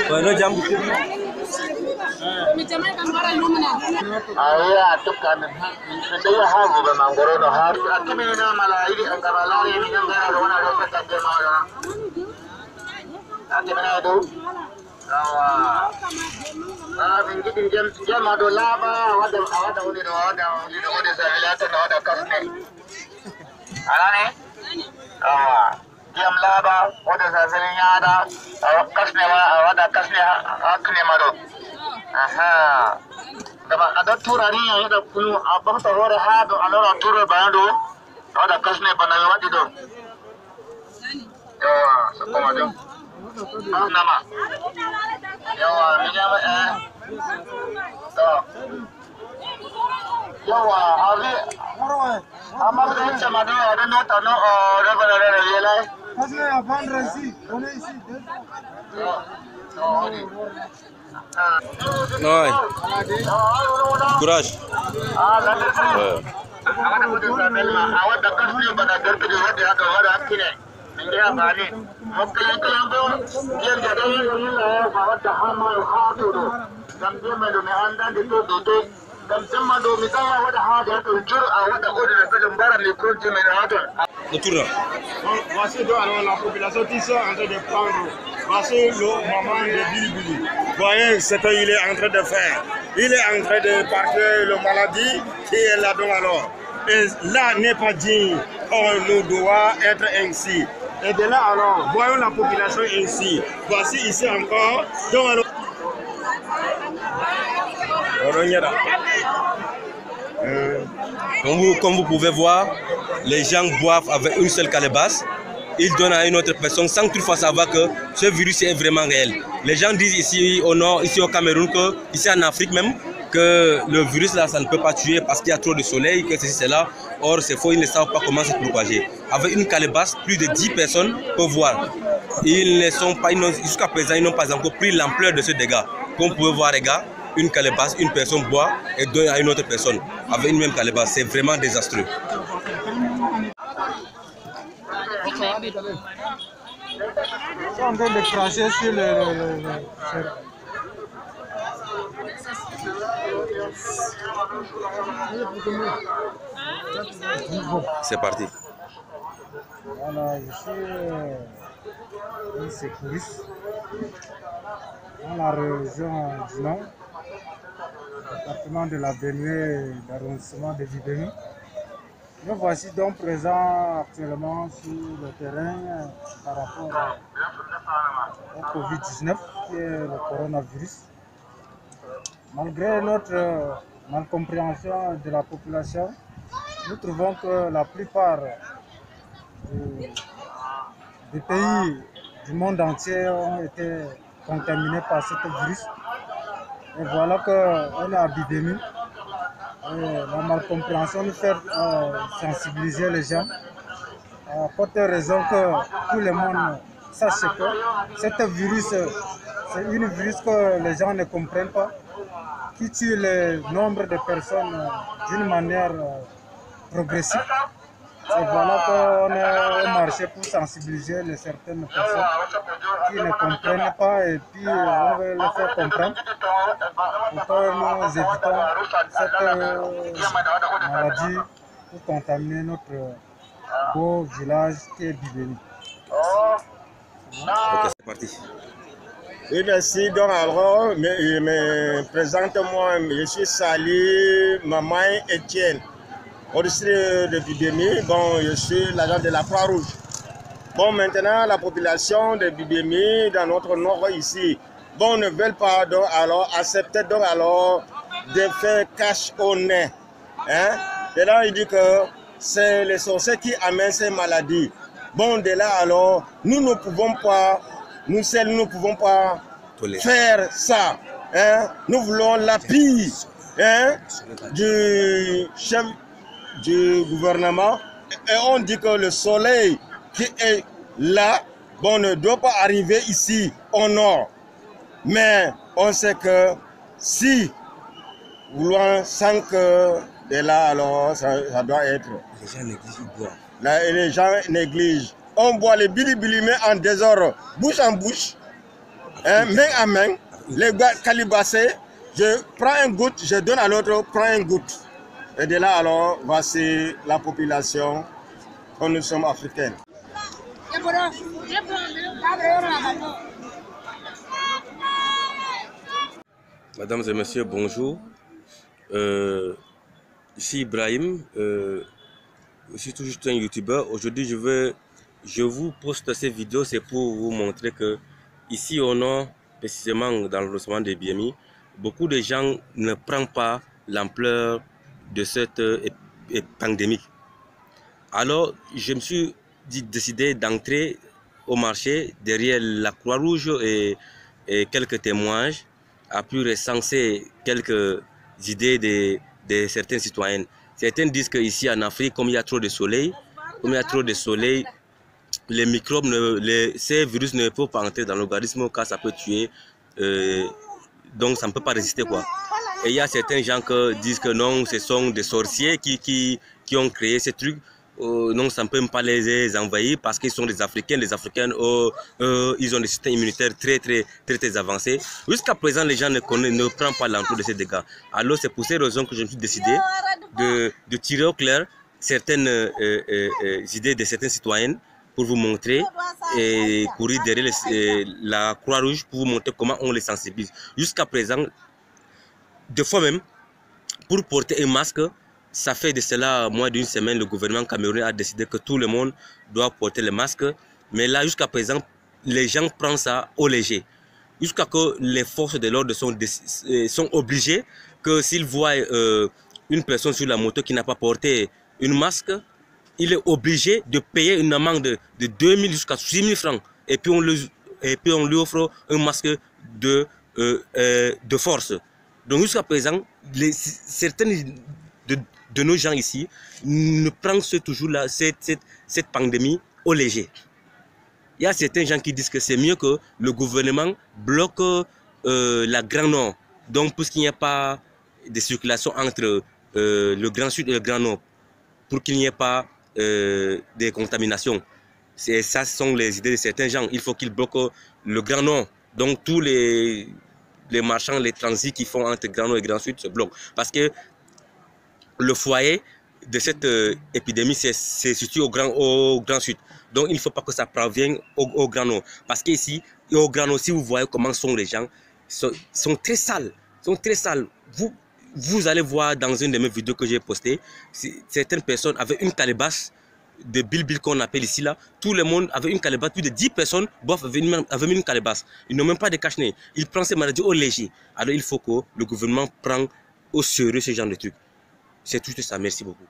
Bueno, jam. Ayah tukar saya haru bermanggoro no haru. Aku mina malah ini angkara lari ini angkara mana ada sekat jemaah. Aku mina itu. Mungkin jam ada laba, ada uni saya tu ada kasne. Ada ni? Jam laba, ada saya ada kasne ada kasne akne maro. Aha. Dapat ada turani yang ada punu abang tu orang hadu, ada turun bandu, ada kasne panawat itu. Ya, siapa macam? Nama. Ya, minyak Ya, hari amal ni cuma ada nota no, ada berada di dalam. Kasne abang rasi, mana isi? Noi. Courage. Awak dah kasne pada derpi dia ada orang kini. India bani. Mungkin yang dia jadi ini awak dah hamil hatu tu. Sambil melalui anda itu. Dan semua do misalnya awak dah ada tujuh awak dah ada kelembaran likut di mana. Voici donc alors la population qui sont en train de prendre. Voici le moment de Bilibili. Voyez ce qu'il est en train de faire. Il est en train de partir la maladie qui est là donc alors. Et là n'est pas digne. Or nous doit être ainsi. Et de là alors, voyons la population ainsi. Voici ici encore. Donc alors. Comme vous pouvez voir, les gens boivent avec une seule calebasse. Ils donnent à une autre personne sans toutefois savoir que ce virus est vraiment réel. Les gens disent ici au nord, ici au Cameroun, que ici en Afrique même, que le virus là, ça ne peut pas tuer parce qu'il y a trop de soleil, que ceci, cela. Or, c'est faux, ils ne savent pas comment se propager. Avec une calebasse, plus de 10 personnes peuvent voir. Ils ne sont pas, jusqu'à présent, ils n'ont pas encore pris l'ampleur de ce dégât. Comme vous pouvez voir, les gars, une calebasse, une personne boit et donne à une autre personne avec une même calebasse. C'est vraiment désastreux. Ils sont en train de cracher sur le... C'est parti. Voilà, je suis un sécuriste dans la région du Nord, département de la Benue, l'arrondissement de Bibémy. Nous voici donc présents actuellement sur le terrain par rapport au Covid-19 qui est le coronavirus. Malgré notre malcompréhension de la population, nous trouvons que la plupart des pays du monde entier ont été contaminés par ce virus. Et voilà qu'on est à Bibémy. La malcompréhension nous fait sensibiliser les gens, pour telle raison que tout le monde sache que ce virus, c'est un virus que les gens ne comprennent pas, qui tue le nombre de personnes d'une manière progressive. Et voilà qu'on a marché pour sensibiliser certaines personnes qui ne comprennent pas et puis on veut les faire comprendre pour que nous évitons cette maladie pour contaminer notre beau village qui est Bibémy. Ok, c'est parti. Oui, merci. Donc, alors, me présente-moi, je suis Sali Maman Etienne. Au district de Bibémy, bon, je suis l'agent de la Croix-Rouge. Bon, maintenant, la population de Bibémi, dans notre nord ici, bon, ne veulent pas donc alors accepter donc alors de faire cache au nez. Hein? Et là, il dit que c'est les sorciers qui amènent ces maladies. Bon, de là alors, nous ne pouvons pas, nous seuls, nous ne pouvons pas faire ça. Hein? Nous voulons l'appui, hein, du chef du gouvernement. Et on dit que le soleil qui est là, bon, ne doit pas arriver ici au nord. Mais on sait que si vouloir sans que de là, alors ça doit être. Les gens négligent, ils boivent. Là, les gens négligent. On boit les bilibili en désordre, bouche en bouche, hein, main à main. Les gars calibassés, je prends une goutte, je donne à l'autre, prends une goutte. Et de là, alors, voici la population, quand nous sommes africains. Mesdames et messieurs, bonjour. Ici Ibrahim, je suis tout juste un youtubeur. Aujourd'hui, je vous poste cette vidéo, c'est pour vous montrer que ici au nord, précisément dans le l'arrondissement de Biémi, beaucoup de gens ne prennent pas l'ampleur de cette pandémie. Alors, je me suis décidé d'entrer au marché derrière la Croix-Rouge et quelques témoignages, a pu recenser quelques idées de certains citoyens. Certains disent qu'ici en Afrique, comme il y a trop de soleil, les microbes, ces virus ne peuvent pas entrer dans l'organisme car ça peut tuer, donc ça ne peut pas résister quoi. Et il y a certains gens qui disent que non, ce sont des sorciers qui ont créé ces trucs. Non, ça ne peut même pas les envahir parce qu'ils sont des Africains. Les Africains, ils ont des systèmes immunitaires très avancés. Jusqu'à présent, les gens ne prennent pas l'ampleur de ces dégâts. Alors, c'est pour ces raisons que je me suis décidé de tirer au clair certaines idées de certains citoyens pour vous montrer et courir derrière la Croix-Rouge pour vous montrer comment on les sensibilise. Jusqu'à présent, deux fois même, pour porter un masque, ça fait de cela moins d'une semaine, le gouvernement camerounais a décidé que tout le monde doit porter le masque. Mais là, jusqu'à présent, les gens prennent ça au léger. Jusqu'à que les forces de l'ordre sont obligées que s'ils voient une personne sur la moto qui n'a pas porté un masque, il est obligé de payer une amende de 2000 jusqu'à 6000 francs. Et puis on lui offre un masque de force. Donc jusqu'à présent, certains de nos gens ici ne prennent toujours cette pandémie au léger. Il y a certains gens qui disent que c'est mieux que le gouvernement bloque la Grand Nord. Donc pour qu'il n'y ait pas de circulation entre le Grand Sud et le Grand Nord, pour qu'il n'y ait pas de contamination. Ça, ce sont les idées de certains gens. Il faut qu'ils bloquent le Grand Nord. Donc tous les marchands, les transits qui font entre Grand Nord et Grand Sud se bloquent. Parce que le foyer de cette épidémie, c'est situé au Grand Sud. Donc il ne faut pas que ça parvienne au Grand Nord. Parce qu'ici, au Grand Nord, si vous voyez comment sont les gens, sont très sales. Vous allez voir dans une de mes vidéos que j'ai postées, certaines personnes avaient une calebasse de bilbil qu'on appelle ici là. Tout le monde avait une calebasse, plus de 10 personnes avaient mis une calebasse. Ils n'ont même pas de cache-nez. Ils prennent ces maladies au léger. Alors il faut que le gouvernement prenne au sérieux ce genre de trucs. C'est tout ça. Merci beaucoup.